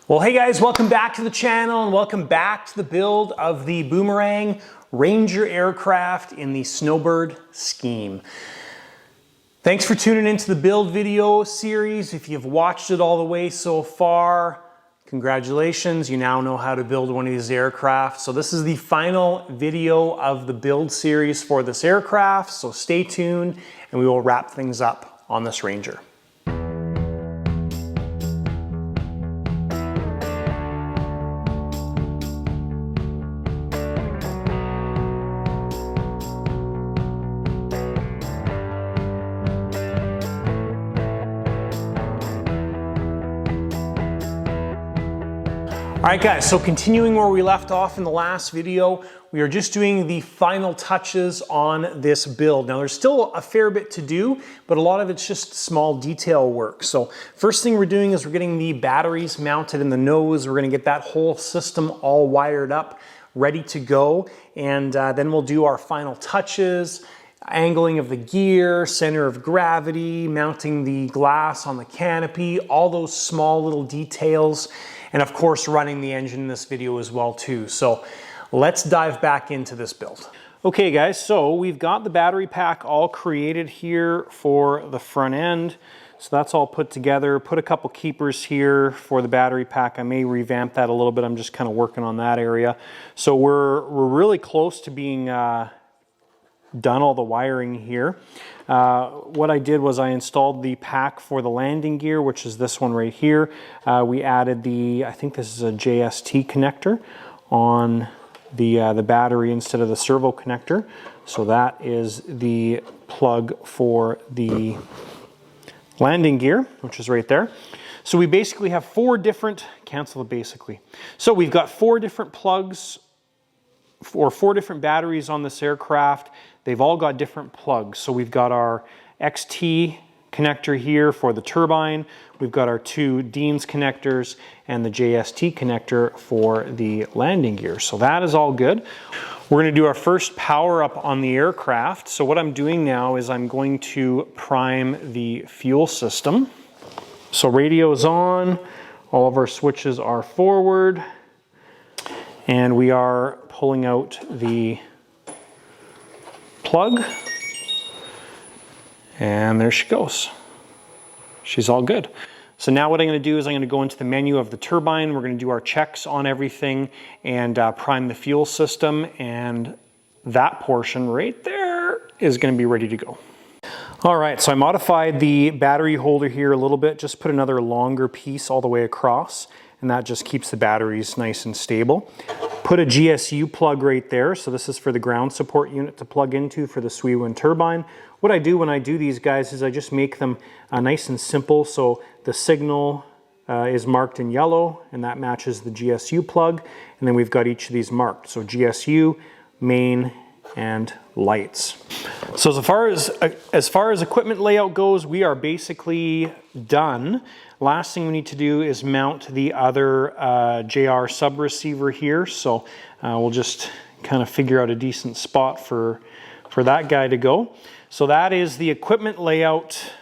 Well, hey guys, welcome back to the channel and welcome back to the build of the Boomerang Ranger aircraft in the Snowbird scheme. Thanks for tuning into the build video series. If you've watched it all the way so far, congratulations, you now know how to build one of these aircraft. So this is the final video of the build series for this aircraft, so stay tuned and we will wrap things up on this Ranger. All right guys, so continuing where we left off in the last video, we are just doing the final touches on this build. Now there's still a fair bit to do, but a lot of it's just small detail work. So first thing we're doing is we're getting the batteries mounted in the nose. We're gonna get that whole system all wired up, ready to go. And then we'll do our final touches, angling of the gear, center of gravity, mounting the glass on the canopy, all those small little details. And of course, running the engine in this video as well too. So let's dive back into this build. Okay guys, so we've got the battery pack all created here for the front end. So that's all put together. Put a couple keepers here for the battery pack. I may revamp that a little bit. I'm just kind of working on that area. So we're really close to being done all the wiring here. What I did was I installed the pack for the landing gear, which is this one right here. We added I think this is a JST connector on the battery instead of the servo connector. So that is the plug for the landing gear, which is right there. So we basically have four different, So we've got four different plugs or four different batteries on this aircraft. They've all got different plugs. So we've got our XT connector here for the turbine. We've got our two Dean's connectors and the JST connector for the landing gear. So that is all good. We're gonna do our first power up on the aircraft. So what I'm doing now is I'm going to prime the fuel system. So radio is on, all of our switches are forward, and we are pulling out the plug, and there she goes. She's all good. So now what I'm going to do is I'm going to go into the menu of the turbine. We're going to do our checks on everything and prime the fuel system, and that portion right there is going to be ready to go. All right, so I modified the battery holder here a little bit, just put another longer piece all the way across, and that just keeps the batteries nice and stable. Put a GSU plug right there. So this is for the ground support unit to plug into for the Sweewind turbine. What I do when I do these guys is I just make them nice and simple. So the signal is marked in yellow and that matches the GSU plug. And then we've got each of these marked. So GSU, main, and lights. So as far as equipment layout goes, we are basically done. Last thing we need to do is mount the other JR sub receiver here. So we'll just kind of figure out a decent spot for that guy to go. So that is the equipment layout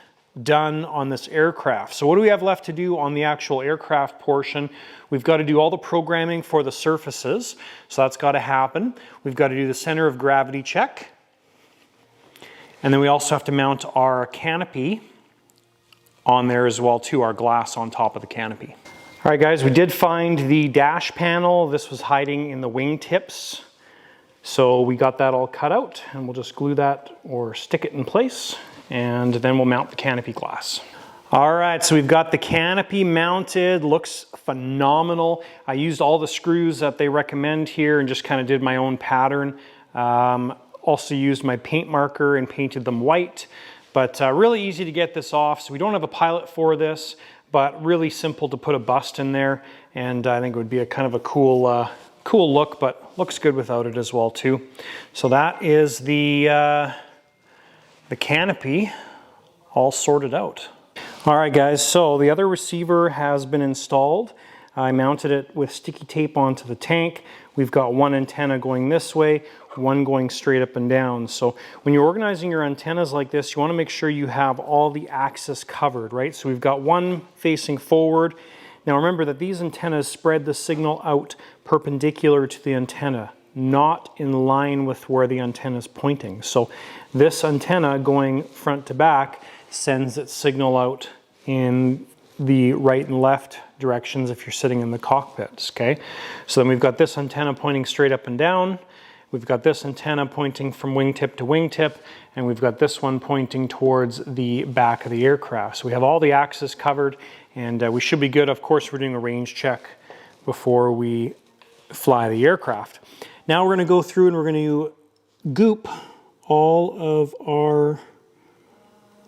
done on this aircraft. So what do we have left to do on the actual aircraft portion? We've got to do all the programming for the surfaces. So that's got to happen. We've got to do the center of gravity check. And then we also have to mount our canopy on there as well too, our glass on top of the canopy. All right guys, we did find the dash panel. This was hiding in the wing tips. So we got that all cut out and we'll just glue that or stick it in place, and then we'll mount the canopy glass. All right, so we've got the canopy mounted, looks phenomenal. I used all the screws that they recommend here and just kind of did my own pattern. Also used my paint marker and painted them white. But really easy to get this off. So we don't have a pilot for this, but really simple to put a bust in there. And I think it would be a kind of a cool look, but looks good without it as well too. So that is the canopy all sorted out. All right guys, so the other receiver has been installed. I mounted it with sticky tape onto the tank. We've got one antenna going this way, one going straight up and down. So when you're organizing your antennas like this, you want to make sure you have all the axis covered, right? So we've got one facing forward, Now remember that these antennas spread the signal out perpendicular to the antenna, not in line with where the antenna is pointing. So this antenna going front to back sends its signal out in the right and left directions if you're sitting in the cockpits, okay? So then we've got this antenna pointing straight up and down. We've got this antenna pointing from wingtip to wingtip, and we've got this one pointing towards the back of the aircraft. So we have all the axes covered, and we should be good. Of course, we're doing a range check before we fly the aircraft. Now we're going to go through and we're going to goop all of our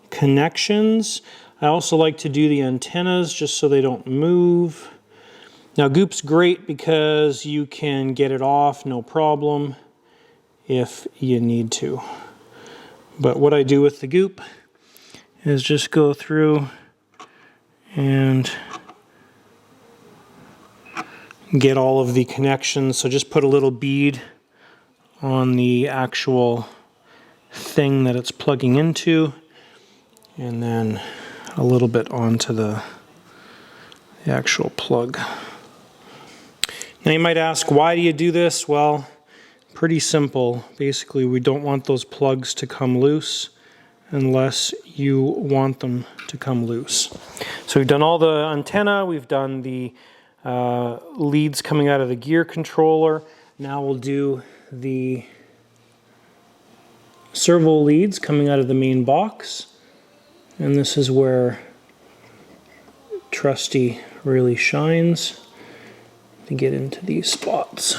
connections. I also like to do the antennas just so they don't move. Now goop's great because you can get it off no problem if you need to. But what I do with the goop is just go through and get all of the connections. So just put a little bead on the actual thing that it's plugging into, and then a little bit onto the actual plug. Now you might ask, why do you do this? Well, pretty simple. Basically, we don't want those plugs to come loose unless you want them to come loose. So we've done all the antenna, we've done the leads coming out of the gear controller. Now we'll do the servo leads coming out of the main box. And this is where Trusty really shines to get into these spots.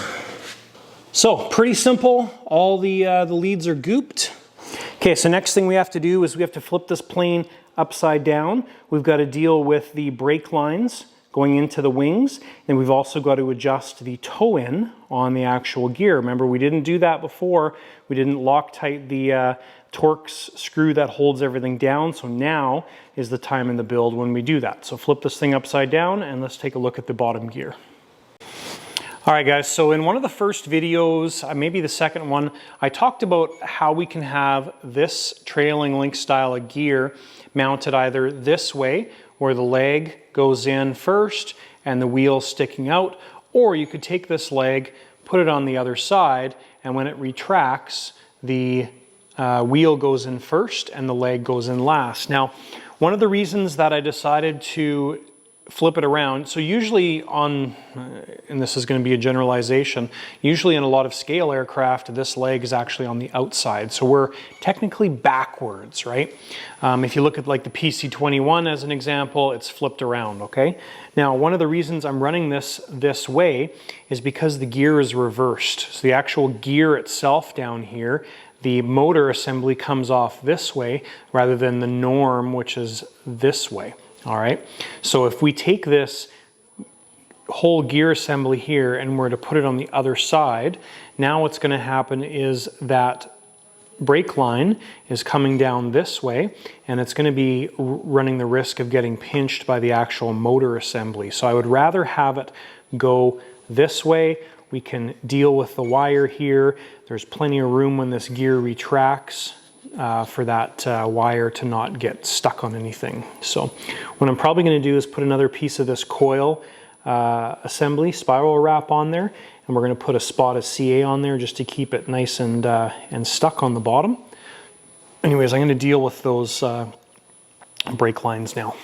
So pretty simple. All the leads are gooped. Okay, so next thing we have to do is we have to flip this plane upside down. We've got to deal with the brake lines going into the wings, and we've also got to adjust the toe-in on the actual gear. Remember, we didn't do that before. We didn't Loctite the Torx screw that holds everything down, so now is the time in the build when we do that. So flip this thing upside down and let's take a look at the bottom gear. All right guys, so in one of the first videos, maybe the second one, I talked about how we can have this trailing link style of gear mounted either this way, where the leg goes in first and the wheel sticking out, or you could take this leg, put it on the other side, and when it retracts, the wheel goes in first and the leg goes in last. Now, one of the reasons that I decided to flip it around, so usually on, and this is going to be a generalization, usually in a lot of scale aircraft, this leg is actually on the outside. So we're technically backwards, right? If you look at like the PC-21 as an example, it's flipped around, okay? Now, one of the reasons I'm running this way is because the gear is reversed. So the actual gear itself down here, the motor assembly comes off this way rather than the norm, which is this way. All right, so if we take this whole gear assembly here and we're to put it on the other side, now what's going to happen is that brake line is coming down this way, and it's going to be running the risk of getting pinched by the actual motor assembly. So I would rather have it go this way. We can deal with the wire here. There's plenty of room when this gear retracts for that wire to not get stuck on anything. So what I'm probably going to do is put another piece of this coil assembly spiral wrap on there, and we're going to put a spot of CA on there just to keep it nice and stuck on the bottom. Anyways, I'm going to deal with those brake lines now.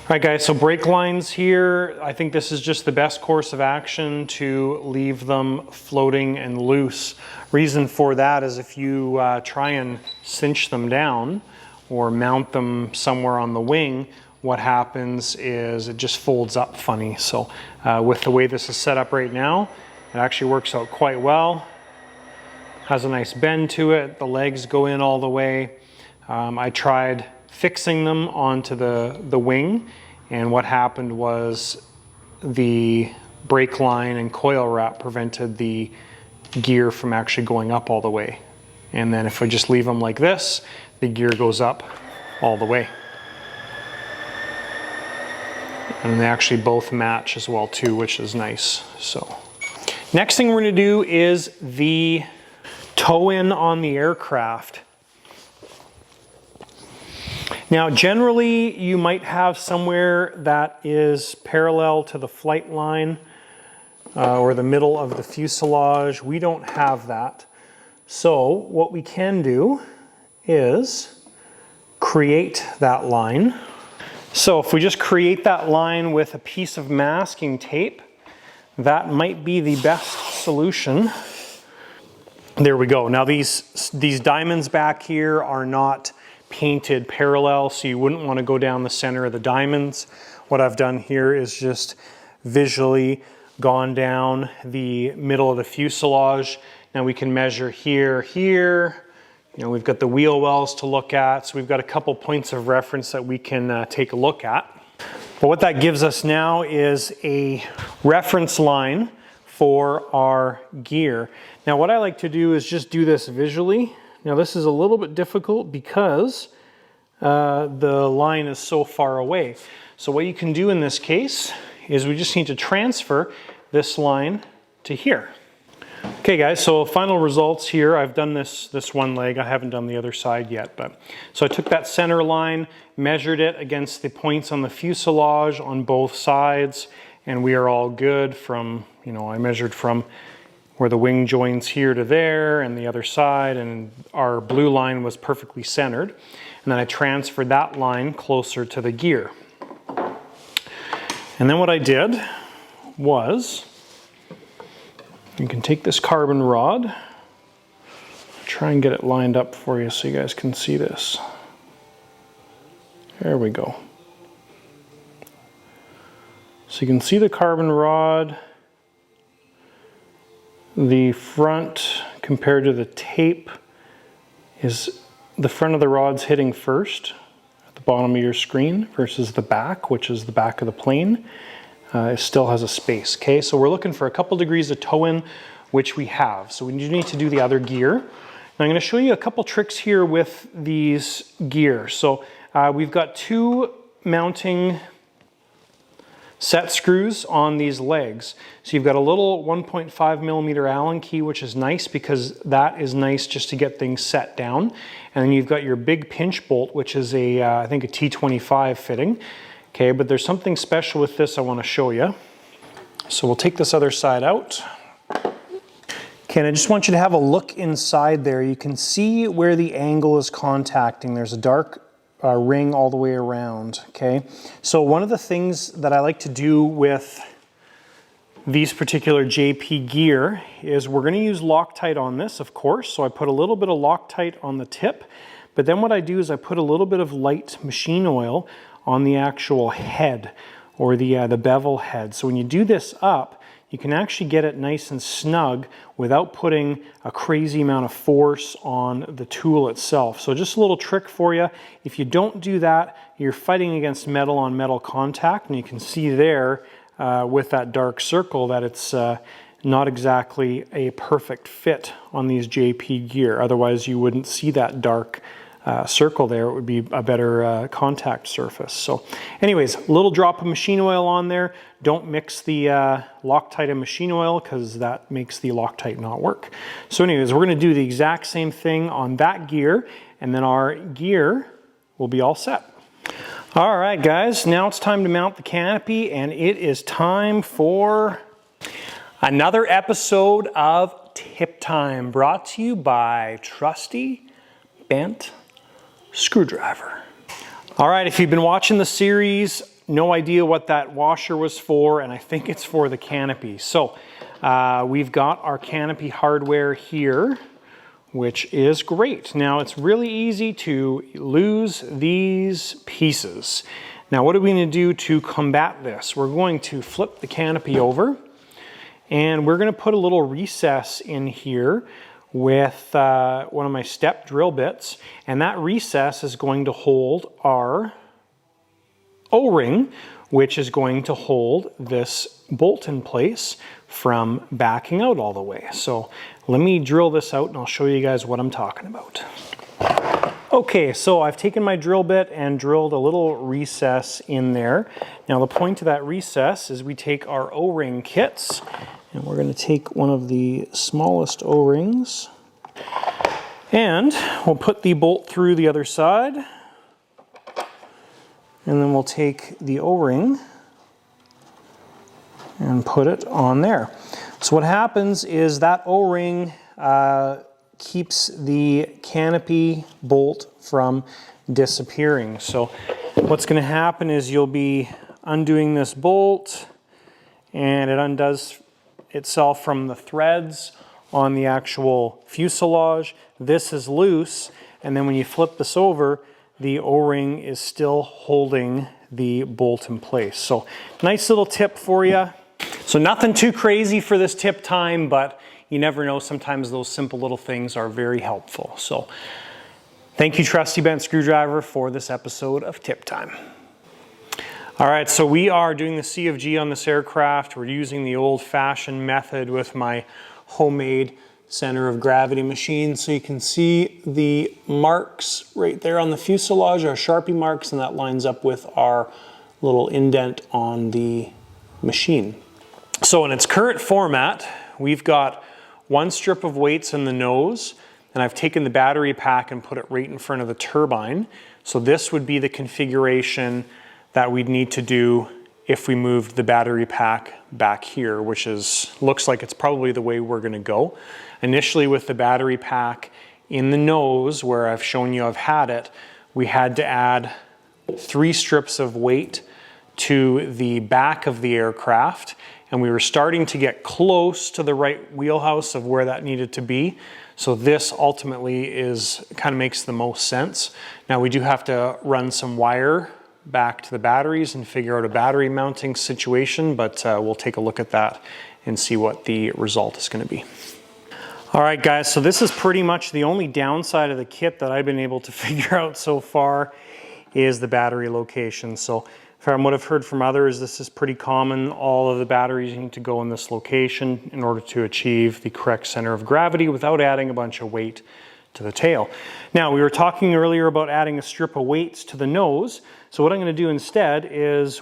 All right guys, so brake lines here, I think this is just the best course of action to leave them floating and loose. Reason for that is if you try and cinch them down or mount them somewhere on the wing, what happens is it just folds up funny. So with the way this is set up right now, it actually works out quite well. Has a nice bend to it, the legs go in all the way. I tried fixing them onto the wing, and what happened was the brake line and coil wrap prevented the gear from actually going up all the way. And then if I just leave them like this, the gear goes up all the way. And they actually both match as well too, which is nice. So next thing we're going to do is the toe in on the aircraft. Now, generally, you might have somewhere that is parallel to the flight line or the middle of the fuselage. We don't have that. So what we can do is create that line. So if we just create that line with a piece of masking tape, that might be the best solution. There we go. Now these diamonds back here are not painted parallel, so you wouldn't want to go down the center of the diamonds. What I've done here is just visually gone down the middle of the fuselage. Now we can measure here, here. You know, we've got the wheel wells to look at, so we've got a couple points of reference that we can take a look at. But what that gives us now is a reference line for our gear. Now what I like to do is just do this visually. Now this is a little bit difficult because the line is so far away. So what you can do in this case is we just need to transfer this line to here. Okay guys, so final results here. I've done this one leg. I haven't done the other side yet, but so I took that center line, measured it against the points on the fuselage on both sides, and we are all good from, you know, I measured from where the wing joins here to there and the other side, and our blue line was perfectly centered. And then I transferred that line closer to the gear. And then what I did was, you can take this carbon rod, try and get it lined up for you so you guys can see this. There we go. So you can see the carbon rod, the front compared to the tape is the front of the rod's hitting first at the bottom of your screen versus the back, which is the back of the plane. It still has a space. Okay, so we're looking for a couple degrees of toe in, which we have. So we need to do the other gear. Now I'm going to show you a couple tricks here with these gear. So we've got two mounting set screws on these legs. So you've got a little 1.5 millimeter Allen key, which is nice because that is nice just to get things set down. And then you've got your big pinch bolt, which is a, I think a T25 fitting. Okay, but there's something special with this I want to show you. So we'll take this other side out. Okay, and I just want you to have a look inside there. You can see where the angle is contacting. There's a dark ring all the way around, okay? So one of the things that I like to do with these particular JP gear is we're going to use Loctite on this, of course. So I put a little bit of Loctite on the tip, but then what I do is I put a little bit of light machine oil on the actual head or the bevel head. So when you do this up, you can actually get it nice and snug without putting a crazy amount of force on the tool itself. So just a little trick for you. If you don't do that, you're fighting against metal on metal contact, and you can see there with that dark circle that it's not exactly a perfect fit on these JP gear. Otherwise you wouldn't see that dark circle there. It would be a better contact surface. So anyways, a little drop of machine oil on there. Don't mix the Loctite and machine oil because that makes the Loctite not work. So anyways, we're going to do the exact same thing on that gear, and then our gear will be all set. All right guys, now it's time to mount the canopy, and it is time for another episode of Tip Time, brought to you by Trusty Bent Screwdriver. All right, if you've been watching the series, no idea what that washer was for, and I think it's for the canopy. So we've got our canopy hardware here, which is great. Now it's really easy to lose these pieces. Now what are we going to do to combat this? We're going to flip the canopy over, and we're going to put a little recess in here with one of my step drill bits, and that recess is going to hold our O-ring, which is going to hold this bolt in place from backing out all the way. So let me drill this out and I'll show you guys what I'm talking about. Okay, so I've taken my drill bit and drilled a little recess in there. Now the point of that recess is we take our O-ring kits, and we're going to take one of the smallest O-rings, and we'll put the bolt through the other side. And then we'll take the O-ring and put it on there. So what happens is that O-ring keeps the canopy bolt from disappearing. So what's going to happen is you'll be undoing this bolt and it undoes itself from the threads on the actual fuselage. This is loose, and then when you flip this over, the O-ring is still holding the bolt in place. So nice little tip for you. So nothing too crazy for this tip time, but you never know, sometimes those simple little things are very helpful. So thank you, Trusty Bent Screwdriver, for this episode of Tip Time. All right, so we are doing the CFG on this aircraft. We're using the old-fashioned method with my homemade center of gravity machine. So you can see the marks right there on the fuselage, our Sharpie marks, and that lines up with our little indent on the machine. So in its current format, we've got one strip of weights in the nose, and I've taken the battery pack and put it right in front of the turbine. So this would be the configuration that we'd need to do if we moved the battery pack back here, which looks like it's probably the way we're going to go. Initially with the battery pack in the nose, where I've shown you I've had it, we had to add 3 strips of weight to the back of the aircraft, and we were starting to get close to the right wheelhouse of where that needed to be. So this ultimately kind of makes the most sense. Now we do have to run some wire back to the batteries and figure out a battery mounting situation, but we'll take a look at that and see what the result is going to be. All right, guys, so this is pretty much the only downside of the kit that I've been able to figure out so far is the battery location. So from what I've heard from others, this is pretty common. All of the batteries need to go in this location in order to achieve the correct center of gravity without adding a bunch of weight to the tail. Now, we were talking earlier about adding a strip of weights to the nose. So what I'm going to do instead is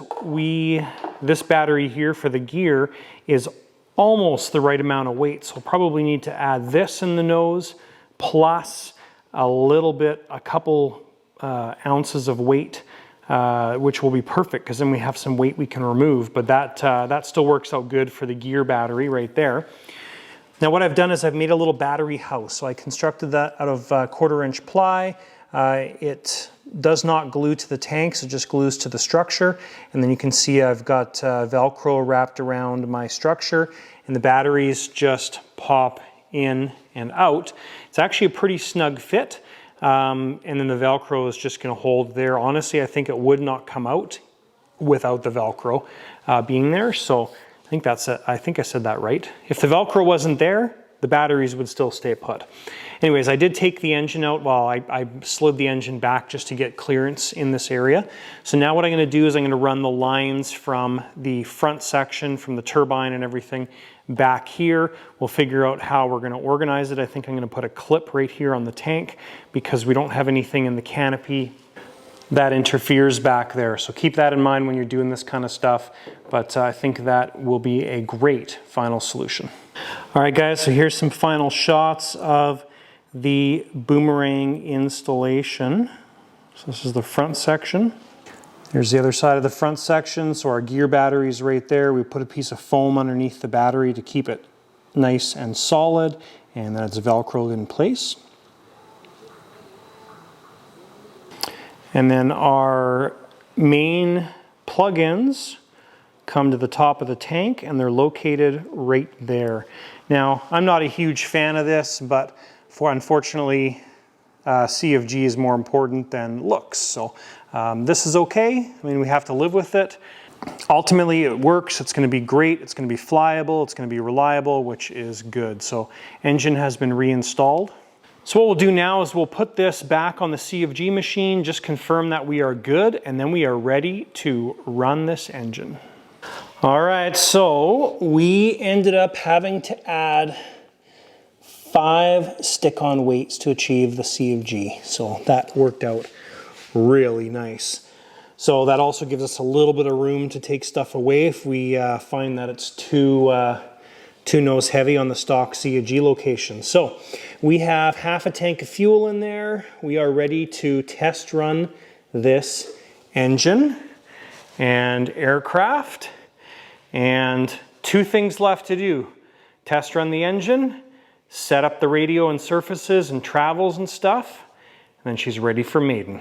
this battery here for the gear is almost the right amount of weight. So we'll probably need to add this in the nose plus a couple ounces of weight, which will be perfect because then we have some weight we can remove. But that still works out good for the gear battery right there. Now what I've done is I've made a little battery house. So I constructed that out of 1/4-inch ply. It does not glue to the tanks, it just glues to the structure. And then you can see I've got Velcro wrapped around my structure, and the batteries just pop in and out. It's actually a pretty snug fit. And then the Velcro is just going to hold there. Honestly, I think it would not come out without the Velcro being there. So I think I said that right. If the Velcro wasn't there, the batteries would still stay put. Anyways, I did take the engine out. Well, I slid the engine back just to get clearance in this area. So now what I'm going to do is I'm going to run the lines from the front section, from the turbine and everything back here. We'll figure out how we're going to organize it. I think I'm going to put a clip right here on the tank because we don't have anything in the canopy that interferes back there. So keep that in mind when you're doing this kind of stuff, but I think that will be a great final solution. All right, guys, so here's some final shots of the Boomerang installation. So this is the front section. There's the other side of the front section. So our gear battery is right there. We put a piece of foam underneath the battery to keep it nice and solid, and then it's Velcroed in place. And then our main plugins come to the top of the tank, and they're located right there. Now, I'm not a huge fan of this, but unfortunately, CFG is more important than looks. So this is okay. I mean, we have to live with it. Ultimately, it works. It's going to be great. It's going to be flyable. It's going to be reliable, which is good. So engine has been reinstalled. So what we'll do now is we'll put this back on the CFG machine, just confirm that we are good, and then we are ready to run this engine. All right, so we ended up having to add 5 stick-on weights to achieve the CFG. So that worked out really nice. So that also gives us a little bit of room to take stuff away if we find that it's too nose heavy on the stock CFG location. So we have half a tank of fuel in there. We are ready to test run this engine and aircraft, and 2 things left to do. Test run the engine, set up the radio and surfaces and travels and stuff, and then she's ready for Maiden.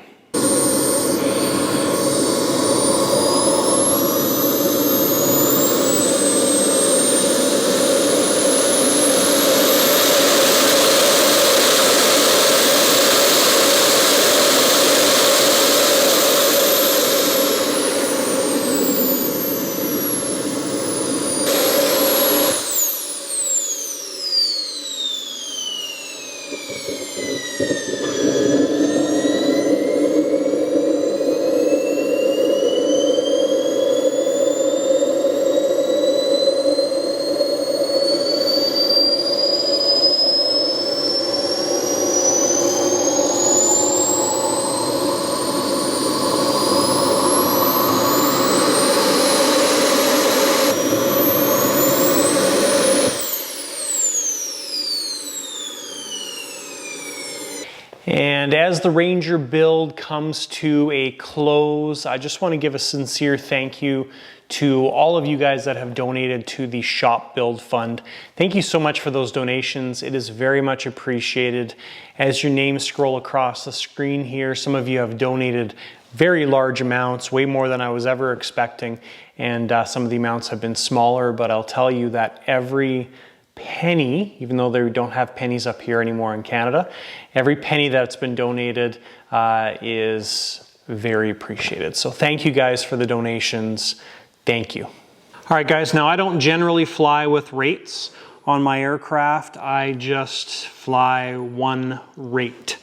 And as the Ranger build comes to a close, I just want to give a sincere thank you to all of you guys that have donated to the Shop Build Fund. Thank you so much for those donations. It is very much appreciated. As your names scroll across the screen here, some of you have donated very large amounts, way more than I was ever expecting. And some of the amounts have been smaller, but I'll tell you that every penny, even though they don't have pennies up here anymore in Canada, every penny that's been donated is very appreciated. So thank you guys for the donations. Thank you. All right, guys, now I don't generally fly with rates on my aircraft. I just fly one rate.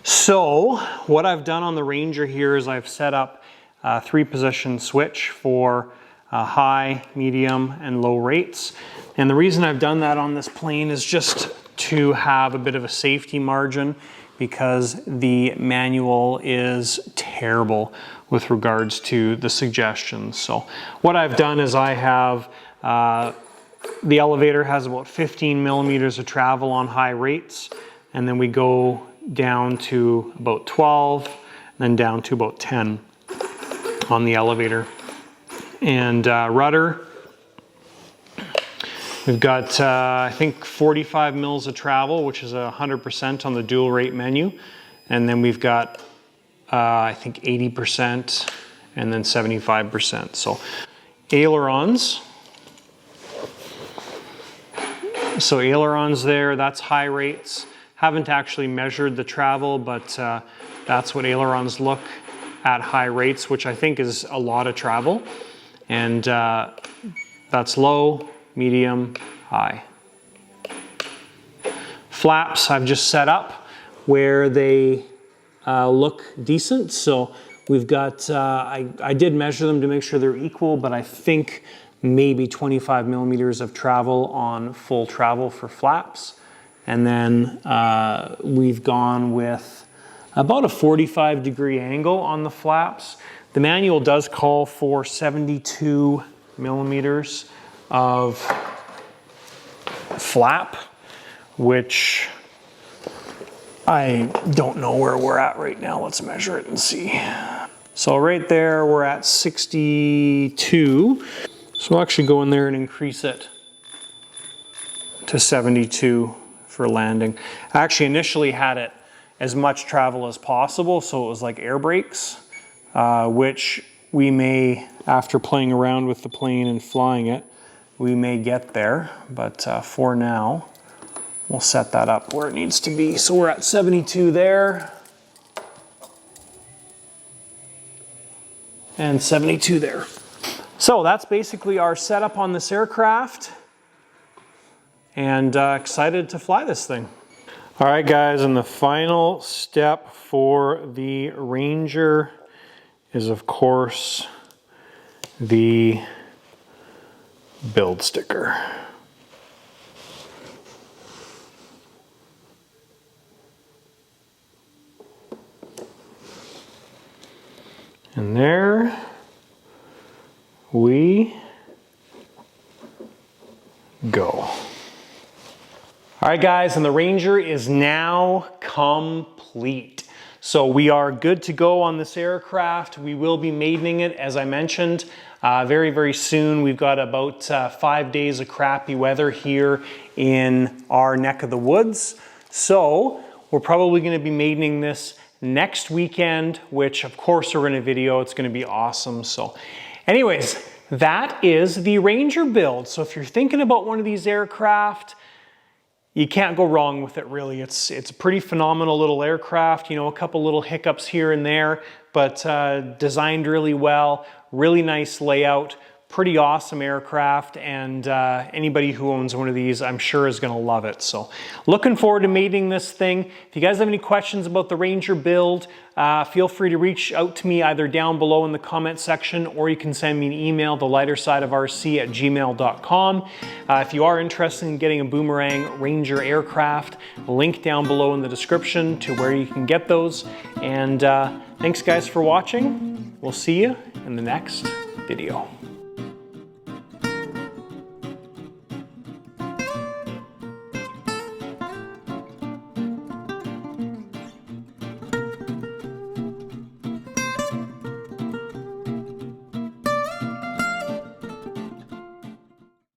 So what I've done on the Ranger here is I've set up a 3-position switch for high, medium, and low rates. And the reason I've done that on this plane is just to have a bit of a safety margin, because the manual is terrible with regards to the suggestions. So what I've done is I have, the elevator has about 15 millimeters of travel on high rates, and then we go down to about 12, and then down to about 10 on the elevator. And rudder, we've got, I think, 45 mils of travel, which is 100% on the dual rate menu. And then we've got, I think, 80% and then 75%. So ailerons. So ailerons there, that's high rates. Haven't actually measured the travel, but that's what ailerons look at high rates, which I think is a lot of travel. And that's low, medium, high. Flaps I've just set up where they look decent. So we've got, I did measure them to make sure they're equal, but I think maybe 25 millimeters of travel on full travel for flaps. And then we've gone with about a 45-degree angle on the flaps. The manual does call for 72 millimeters of flap, which I don't know where we're at right now. Let's measure it and see. So right there, we're at 62. So we'll actually go in there and increase it to 72 for landing. I actually initially had it as much travel as possible, so it was like air brakes, which we may, after playing around with the plane and flying it, we may get there, but for now, we'll set that up where it needs to be. So we're at 72 there, and 72 there. So that's basically our setup on this aircraft, and excited to fly this thing. All right, guys, and the final step for the Ranger is, of course, the build sticker. And there we go. All right, guys, and the Ranger is now complete. So we are good to go on this aircraft. We will be maidening it, as I mentioned, very, very soon. We've got about 5 days of crappy weather here in our neck of the woods. So we're probably going to be maidening this next weekend, which of course we're going to video. It's going to be awesome. So anyways, that is the Ranger build. So if you're thinking about one of these aircraft, you can't go wrong with it, really. It's a pretty phenomenal little aircraft, you know, a couple little hiccups here and there, but designed really well, really nice layout, pretty awesome aircraft, and anybody who owns one of these, I'm sure, is going to love it. So looking forward to mating this thing. If you guys have any questions about the Ranger build, feel free to reach out to me either down below in the comment section, or you can send me an email, thelightersideofrc@gmail.com. If you are interested in getting a Boomerang Ranger aircraft, link down below in the description to where you can get those. And thanks guys for watching. We'll see you in the next video.